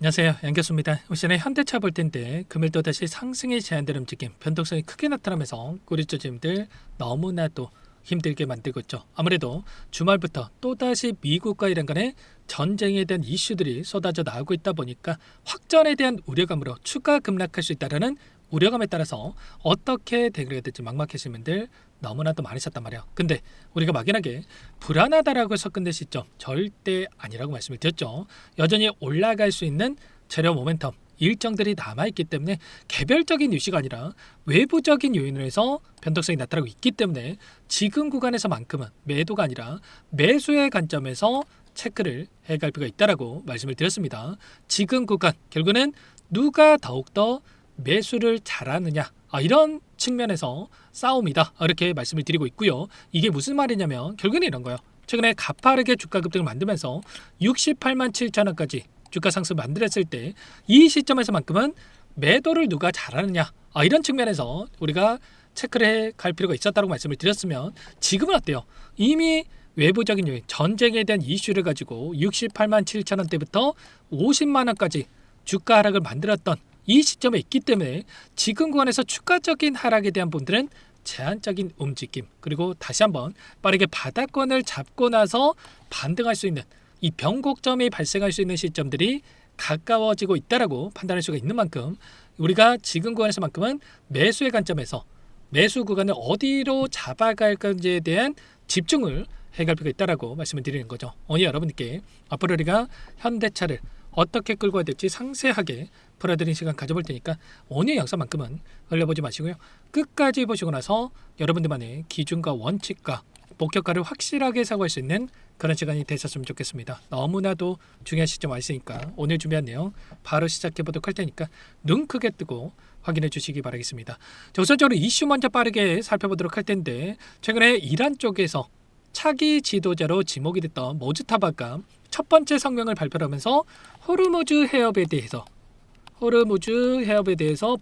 안녕하세요, 양교수입니다. 올 시즌에 현대차 볼 텐데 금일 또다시 상승에 제한되는 움직임, 변동성이 크게 나타나면서 꼬리조짐들 너무나도 힘들게 만들고 있죠. 아무래도 주말부터 또다시 미국과 이란 간의 전쟁에 대한 이슈들이 쏟아져 나오고 있다 보니까 확전에 대한 우려감으로 추가 급락할 수 있다는 우려감에 따라서 어떻게 대응해야 될지 막막하신 분들 너무나도 많으셨단 말이에요. 근데 우리가 막연하게 불안하다라고 접근될 시점 절대 아니라고 말씀을 드렸죠. 여전히 올라갈 수 있는 재료 모멘텀 일정들이 남아있기 때문에 개별적인 이슈가 아니라 외부적인 요인으로 해서 변동성이 나타나고 있기 때문에 지금 구간에서만큼은 매도가 아니라 매수의 관점에서 체크를 해갈 필요가 있다라고 말씀을 드렸습니다. 지금 구간 결국은 누가 더욱더 매수를 잘하느냐 이런 측면에서 싸움이다 이렇게 말씀을 드리고 있고요. 이게 무슨 말이냐면 결국은 이런 거예요. 최근에 가파르게 주가 급등을 만들면서 68만 7천 원까지 주가 상승을 만들었을 때 이 시점에서만큼은 매도를 누가 잘하느냐 이런 측면에서 우리가 체크를 해갈 필요가 있었다고 말씀을 드렸으면 지금은 어때요? 이미 외부적인 요인 전쟁에 대한 이슈를 가지고 68만 7천 원대부터 50만 원까지 주가 하락을 만들었던 이 시점에 있기 때문에 지금 구간에서 추가적인 하락에 대한 분들은 제한적인 움직임 그리고 다시 한번 빠르게 바닥권을 잡고 나서 반등할 수 있는 이 변곡점이 발생할 수 있는 시점들이 가까워지고 있다라고 판단할 수가 있는 만큼 우리가 지금 구간에서만큼은 매수의 관점에서 매수 구간을 어디로 잡아갈 건지에 대한 집중을 해갈 필요가 있다라고 말씀을 드리는 거죠. 오늘 여러분께 앞으로 우리가 현대차를 어떻게 끌고 가야 될지 상세하게 풀어드리는 시간 가져볼 테니까 오늘 영상만큼은 흘려보지 마시고요. 끝까지 보시고 나서 여러분들만의 기준과 원칙과 목표가를 확실하게 사고할 수 있는 그런 시간이 되셨으면 좋겠습니다. 너무나도 중요한 시점 와 있으니까 오늘 준비한 내용 바로 시작해 보도록 할 테니까 눈 크게 뜨고 확인해 주시기 바라겠습니다. 우선적으로 이슈 먼저 빠르게 살펴보도록 할 텐데 최근에 이란 쪽에서 차기 지도자로 지목이 됐던 모즈타바가 첫 번째 성명을 발표하면서 호르무즈 해협에 대해서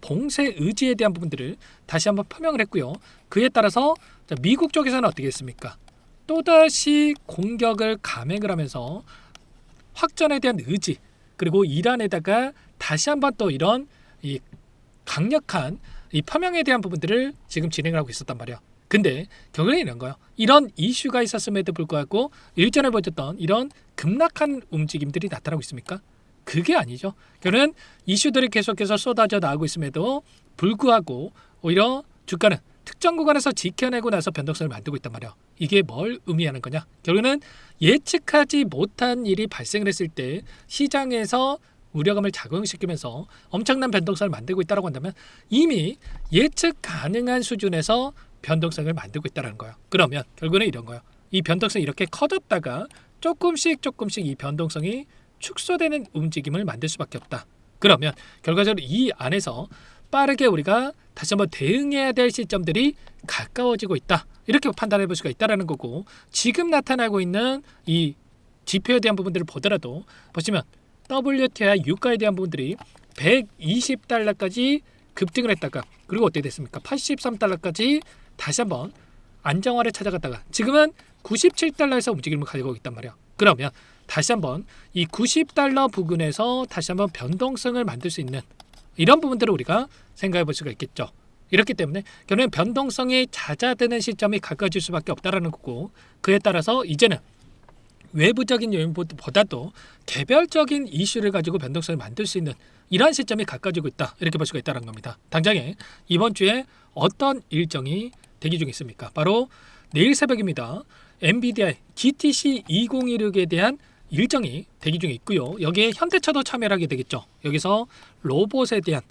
봉쇄 의지에 대한 부분들을 다시 한번 표명을 했고요. 그에 따라서 미국 쪽에서는 어떻게 했습니까? 또다시 공격을 감행을 하면서 확전에 대한 의지 그리고 이란에다가 다시 한번 또 이런 이 강력한 이 표명에 대한 부분들을 지금 진행을 하고 있었단 말이야. 근데 결국은 이런 거예요. 이런 이슈가 있었음에도 불구하고 일전에 보여줬던 이런 급락한 움직임들이 나타나고 있습니까? 그게 아니죠. 결국은 이슈들이 계속해서 쏟아져 나오고 있음에도 불구하고 오히려 주가는 특정 구간에서 지켜내고 나서 변동성을 만들고 있단 말이야. 이게 뭘 의미하는 거냐? 결국은 예측하지 못한 일이 발생을 했을 때 시장에서 우려감을 작용시키면서 엄청난 변동성을 만들고 있다고 한다면 이미 예측 가능한 수준에서 변동성을 만들고 있다는 거예요. 그러면 결국은 이런 거예요. 이 변동성이 이렇게 커졌다가 조금씩 이 변동성이 축소되는 움직임을 만들 수밖에 없다. 그러면 결과적으로 이 안에서 빠르게 우리가 다시 한번 대응해야 될 시점들이 가까워지고 있다. 이렇게 판단해 볼 수가 있다는 거고 지금 나타나고 있는 이 지표에 대한 부분들을 보더라도 보시면 WTI 유가에 대한 부분들이 120달러까지 급등을 했다가 그리고 어떻게 됐습니까? 83달러까지 다시 한번 안정화를 찾아갔다가 지금은 97달러에서 움직임을 가지고 있단 말이야. 그러면 다시 한번 이 90달러 부근에서 다시 한번 변동성을 만들 수 있는 이런 부분들을 우리가 생각해 볼 수가 있겠죠. 이렇기 때문에 결국엔 변동성이 잦아드는 시점이 가까워질 수밖에 없다라는 거고 그에 따라서 이제는 외부적인 요인보다도 개별적인 이슈를 가지고 변동성을 만들 수 있는 이러한 시점이 가까워지고 있다. 이렇게 볼 수가 있다는 겁니다. 당장에 이번 주에 어떤 일정이 대기 중에 있습니까? 바로 내일 새벽입니다. 엔비디아의 GTC 2016에 대한 일정이 대기 중에 있고요. 여기에 현대차도 참여를 하게 되겠죠. 여기서 로봇에 대한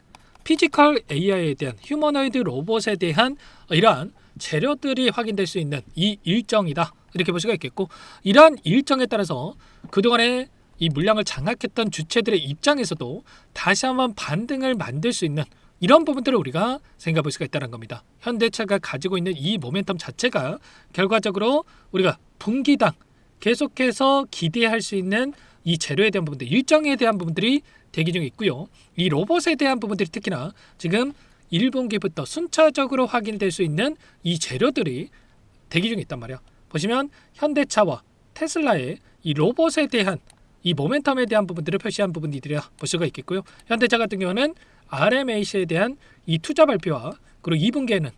피지컬 AI에 대한 휴머노이드 로봇에 대한 이러한 재료들이 확인될 수 있는 이 일정이다. 이렇게 볼 수가 있겠고 이러한 일정에 따라서 그동안에 이 물량을 장악했던 주체들의 입장에서도 다시 한번 반등을 만들 수 있는 이런 부분들을 우리가 생각해 볼 수가 있다는 겁니다. 현대차가 가지고 있는 이 모멘텀 자체가 결과적으로 우리가 분기당 계속해서 기대할 수 있는 이 재료에 대한 부분들, 일정에 대한 부분들이 대기 중에 있고요. 이 로봇에 대한 부분들이 특히나 지금 1분기부터 순차적으로 확인될 수 있는 이 재료들이 대기 중에 있단 말이야. 보시면 현대차와 테슬라의 이 로봇에 대한 이 모멘텀에 대한 부분들을 표시한 부분들이라 볼 수가 있겠고요. 현대차 같은 경우는 RMAC에 대한 이 투자 발표와 그리고 2분기에는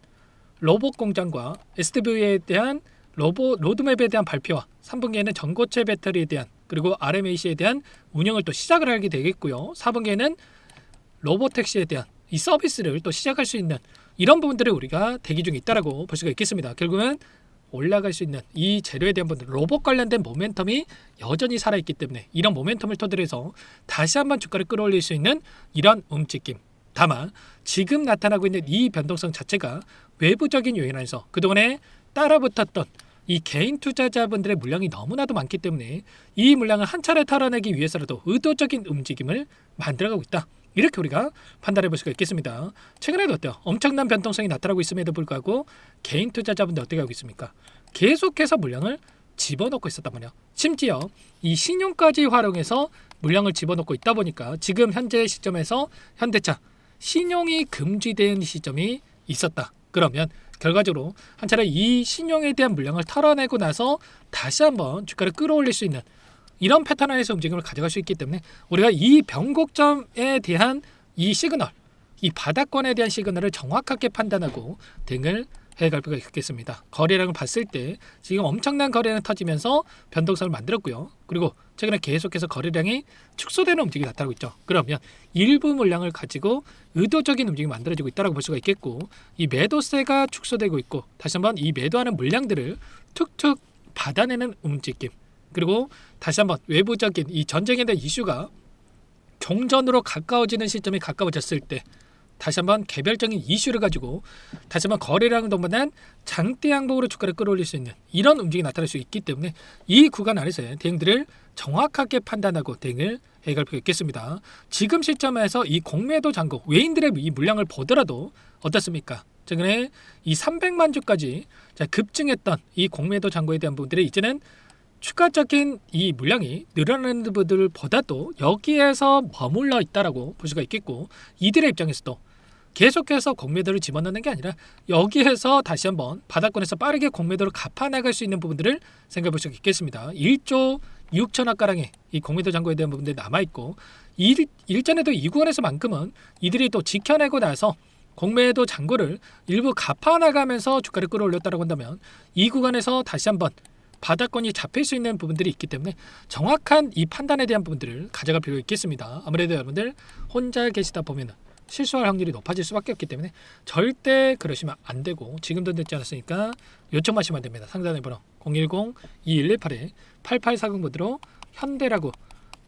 로봇 공장과 SDV에 대한 로드맵에 대한 발표와 3분기에는 전고체 배터리에 대한 그리고 RMAC에 대한 운영을 또 시작을 하게 되겠고요. 4분기에는 로보택시에 대한 이 서비스를 또 시작할 수 있는 이런 부분들을 우리가 대기 중에 있다라고 볼 수가 있겠습니다. 결국은 올라갈 수 있는 이 재료에 대한 부분들, 로봇 관련된 모멘텀이 여전히 살아있기 때문에 이런 모멘텀을 토대로 해서 다시 한번 주가를 끌어올릴 수 있는 이런 움직임. 다만 지금 나타나고 있는 이 변동성 자체가 외부적인 요인 안에서 그동안에 따라붙었던 이 개인 투자자분들의 물량이 너무나도 많기 때문에 이 물량을 한 차례 털어내기 위해서라도 의도적인 움직임을 만들어가고 있다. 이렇게 우리가 판단해 볼 수가 있겠습니다. 최근에도 어때요? 엄청난 변동성이 나타나고 있음에도 불구하고 개인 투자자분들 어떻게 하고 있습니까? 계속해서 물량을 집어넣고 있었단 말이에요. 심지어 이 신용까지 활용해서 물량을 집어넣고 있다 보니까 지금 현재 시점에서 현대차 신용이 금지된 시점이 있었다. 그러면 결과적으로 한 차례 이 신용에 대한 물량을 털어내고 나서 다시 한번 주가를 끌어올릴 수 있는 이런 패턴 안에서 움직임을 가져갈 수 있기 때문에 우리가 이 변곡점에 대한 이 시그널, 이 바닥권에 대한 시그널을 정확하게 판단하고 대응을 해갈 필요가 있겠습니다. 거래량을 봤을 때 지금 엄청난 거래량이 터지면서 변동성을 만들었고요. 그리고 최근에 계속해서 거래량이 축소되는 움직임이 나타나고 있죠. 그러면 일부 물량을 가지고 의도적인 움직임이 만들어지고 있다고 볼 수가 있겠고 이 매도세가 축소되고 있고 다시 한번 이 매도하는 물량들을 툭툭 받아내는 움직임 그리고 다시 한번 외부적인 이 전쟁에 대한 이슈가 종전으로 가까워지는 시점이 가까워졌을 때 다시 한번 개별적인 이슈를 가지고 다시 한번 거래량을 동반한 장대 양봉으로 주가를 끌어올릴 수 있는 이런 움직임이 나타날 수 있기 때문에 이 구간 안에서의 대응들을 정확하게 판단하고 대응을 해갈 필요가 있겠습니다. 지금 시점에서 이 공매도 잔고 외인들의 이 물량을 보더라도 어떻습니까? 최근에 이 300만 주까지 급증했던 이 공매도 잔고에 대한 부분들이 이제는 추가적인 이 물량이 늘어나는 분들보다도 여기에서 머물러 있다라고 볼 수가 있겠고 이들의 입장에서도 계속해서 공매도를 집어넣는 게 아니라 여기에서 다시 한번 바닥권에서 빠르게 공매도를 갚아나갈 수 있는 부분들을 생각해 볼 수가 있겠습니다. 1조 6천억 가량의 이 공매도 잔고에 대한 부분들이 남아있고 일전에도 이 구간에서만큼은 이들이 또 지켜내고 나서 공매도 잔고를 일부 갚아나가면서 주가를 끌어올렸다고 한다면 이 구간에서 다시 한번 바닥권이 잡힐 수 있는 부분들이 있기 때문에 정확한 이 판단에 대한 부분들을 가져갈 필요가 있겠습니다. 아무래도 여러분들 혼자 계시다 보면 실수할 확률이 높아질 수밖에 없기 때문에 절대 그러시면 안 되고 지금도 늦지 않았으니까 요청하시면 됩니다. 상단의 번호 010-2118-8840번으로 현대라고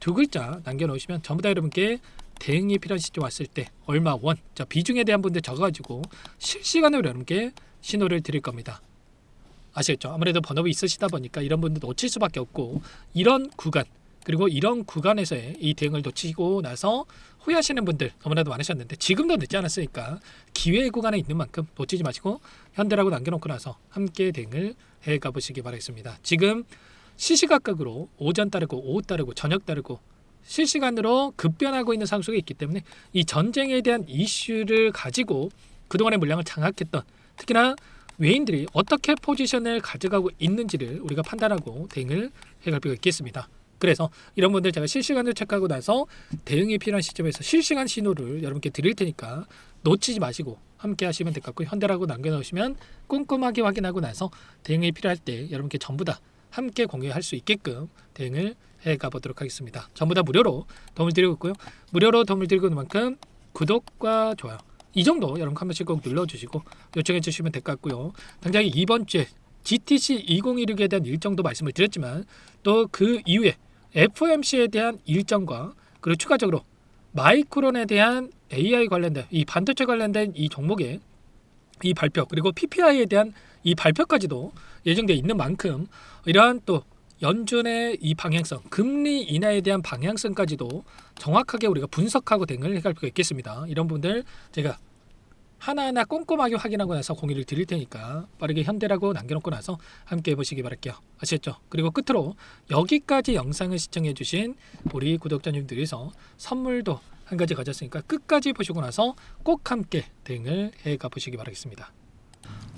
두 글자 남겨놓으시면 전부 다 여러분께 대응이 필요한 시점 왔을 때 얼마 원 비중에 대한 분들 적어가지고 실시간으로 여러분께 신호를 드릴 겁니다. 아시겠죠? 아무래도 번호가 있으시다 보니까 이런 분들 놓칠 수밖에 없고 이런 구간 그리고 이런 구간에서의 이 대응을 놓치고 나서 후회하시는 분들 너무나도 많으셨는데 지금도 늦지 않았으니까 기회의 구간에 있는 만큼 놓치지 마시고 현대라고 남겨놓고 나서 함께 대응을 해가 보시기 바라겠습니다. 지금 시시각각으로 오전 따르고 오후 따르고 저녁 따르고 실시간으로 급변하고 있는 상황 속에 있기 때문에 이 전쟁에 대한 이슈를 가지고 그동안의 물량을 장악했던 특히나 외인들이 어떻게 포지션을 가져가고 있는지를 우리가 판단하고 대응을 해갈 필요가 있겠습니다. 그래서 이런 분들 제가 실시간으로 체크하고 나서 대응이 필요한 시점에서 실시간 신호를 여러분께 드릴 테니까 놓치지 마시고 함께 하시면 될 것 같고요. 현대라고 남겨놓으시면 꼼꼼하게 확인하고 나서 대응이 필요할 때 여러분께 전부 다 함께 공유할 수 있게끔 대응을 해가 보도록 하겠습니다. 전부 다 무료로 도움을 드리고 있고요. 무료로 도움을 드리고 있는 만큼 구독과 좋아요 이 정도 여러분 한 번씩 꼭 눌러주시고 요청해 주시면 될 것 같고요. 당장 이번 주에 GTC 2016에 대한 일정도 말씀을 드렸지만 또 그 이후에 FOMC에 대한 일정과 그리고 추가적으로 마이크론에 대한 AI 관련된 이 반도체 관련된 이 종목의 이 발표 그리고 PPI에 대한 이 발표까지도 예정되어 있는 만큼 이러한 또 연준의 이 방향성, 금리 인하에 대한 방향성까지도 정확하게 우리가 분석하고 대응을 해갈 필요가 있겠습니다. 이런 부분들 제가 하나하나 꼼꼼하게 확인하고 나서 공유를 드릴 테니까 빠르게 현대라고 남겨놓고 나서 함께 해보시기 바랄게요. 아시겠죠? 그리고 끝으로 여기까지 영상을 시청해 주신 우리 구독자님들에서 선물도 한 가지 가졌으니까 끝까지 보시고 나서 꼭 함께 대응을 해가 보시기 바라겠습니다.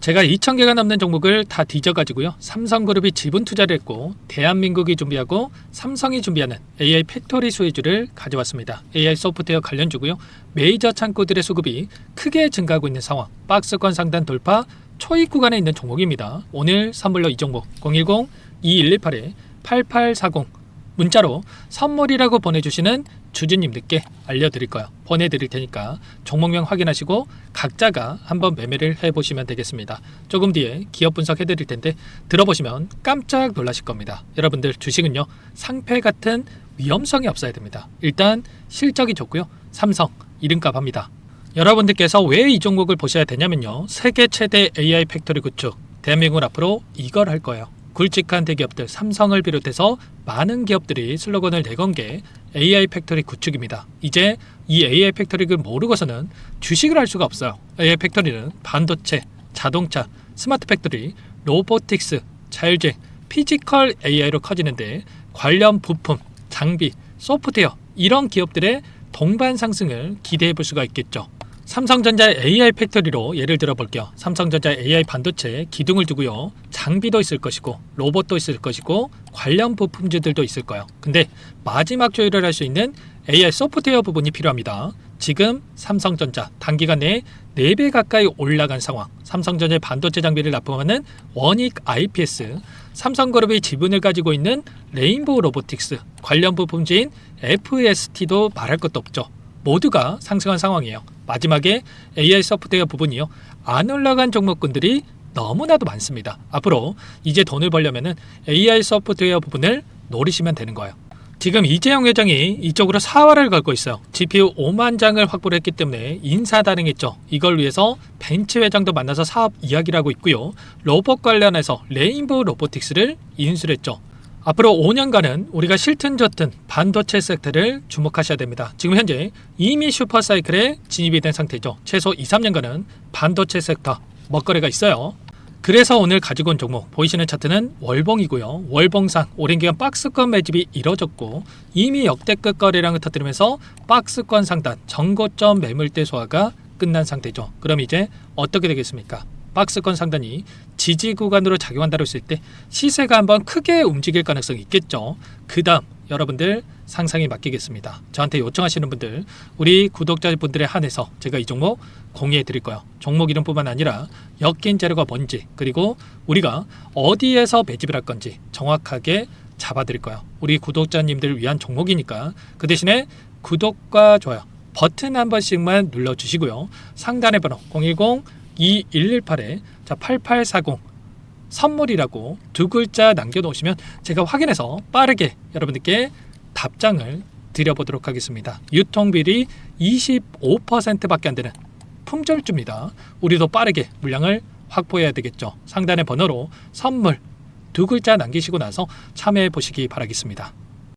제가 2,000개가 넘는 종목을 다 뒤져가지고요. 삼성그룹이 지분 투자를 했고 대한민국이 준비하고 삼성이 준비하는 AI 팩토리 수혜주를 가져왔습니다. AI 소프트웨어 관련주고요. 메이저 창고들의 수급이 크게 증가하고 있는 상황. 박스권 상단 돌파 초입 구간에 있는 종목입니다. 오늘 선물로 이 종목 010-2118-8840 문자로 선물이라고 보내주시는 주주님들께 알려드릴 거예요. 보내드릴 테니까 종목명 확인하시고 각자가 한번 매매를 해보시면 되겠습니다. 조금 뒤에 기업 분석해드릴 텐데 들어보시면 깜짝 놀라실 겁니다. 여러분들 주식은요 상패 같은 위험성이 없어야 됩니다. 일단 실적이 좋고요. 삼성 이름값 합니다. 여러분들께서 왜 이 종목을 보셔야 되냐면요. 세계 최대 AI 팩토리 구축 대한민국은 앞으로 이걸 할 거예요. 굵직한 대기업들 삼성을 비롯해서 많은 기업들이 슬로건을 내건 게 AI 팩토리 구축입니다. 이제 이 AI 팩토리를 모르고서는 주식을 할 수가 없어요. AI 팩토리는 반도체, 자동차, 스마트 팩토리, 로보틱스, 자율주행, 피지컬 AI로 커지는데 관련 부품, 장비, 소프트웨어 이런 기업들의 동반 상승을 기대해 볼 수가 있겠죠. 삼성전자의 AI 팩토리로 예를 들어 볼게요. 삼성전자 AI 반도체에 기둥을 두고요. 장비도 있을 것이고 로봇도 있을 것이고 관련 부품주들도 있을 거예요. 근데 마지막 조율을 할 수 있는 AI 소프트웨어 부분이 필요합니다. 지금 삼성전자 단기간 내에 4배 가까이 올라간 상황. 삼성전자의 반도체 장비를 납품하는 원익 IPS, 삼성그룹이 지분을 가지고 있는 레인보우 로보틱스, 관련 부품주인 FST도 말할 것도 없죠. 모두가 상승한 상황이에요. 마지막에 AI 소프트웨어 부분이요. 안 올라간 종목군들이 너무나도 많습니다. 앞으로 이제 돈을 벌려면 AI 소프트웨어 부분을 노리시면 되는 거예요. 지금 이재용 회장이 이쪽으로 사활을 걸고 있어요. GPU 5만 장을 확보를 했기 때문에 인사단행했죠. 이걸 위해서 벤츠 회장도 만나서 사업 이야기를 하고 있고요. 로봇 관련해서 레인보우 로보틱스를 인수를 했죠. 앞으로 5년간은 우리가 싫든 좋든 반도체 섹터를 주목하셔야 됩니다. 지금 현재 이미 슈퍼사이클에 진입이 된 상태죠. 최소 2, 3년간은 반도체 섹터 먹거리가 있어요. 그래서 오늘 가지고 온 종목 보이시는 차트는 월봉이고요. 월봉상 오랜 기간 박스권 매집이 이뤄졌고 이미 역대급 거래량을 터뜨리면서 박스권 상단 전고점 매물대 소화가 끝난 상태죠. 그럼 이제 어떻게 되겠습니까? 박스권 상단이 지지 구간으로 작용한다고 했을 때 시세가 한번 크게 움직일 가능성이 있겠죠. 그 다음 여러분들 상상에 맡기겠습니다. 저한테 요청하시는 분들 우리 구독자분들에 한해서 제가 이 종목 공유해 드릴 거예요. 종목 이름뿐만 아니라 엮인 재료가 뭔지 그리고 우리가 어디에서 매집을 할 건지 정확하게 잡아 드릴 거예요. 우리 구독자님들을 위한 종목이니까 그 대신에 구독과 좋아요 버튼 한 번씩만 눌러주시고요. 상단의 번호 010-2118-8840 선물이라고 2글자 남겨놓으시면 제가 확인해서 빠르게 여러분들께 답장을 드려보도록 하겠습니다. 유통비리 25%밖에 안 되는 품절주입니다. 우리도 빠르게 물량을 확보해야 되겠죠. 상단의 번호로 선물 2글자 남기시고 나서 참여해 보시기 바라겠습니다.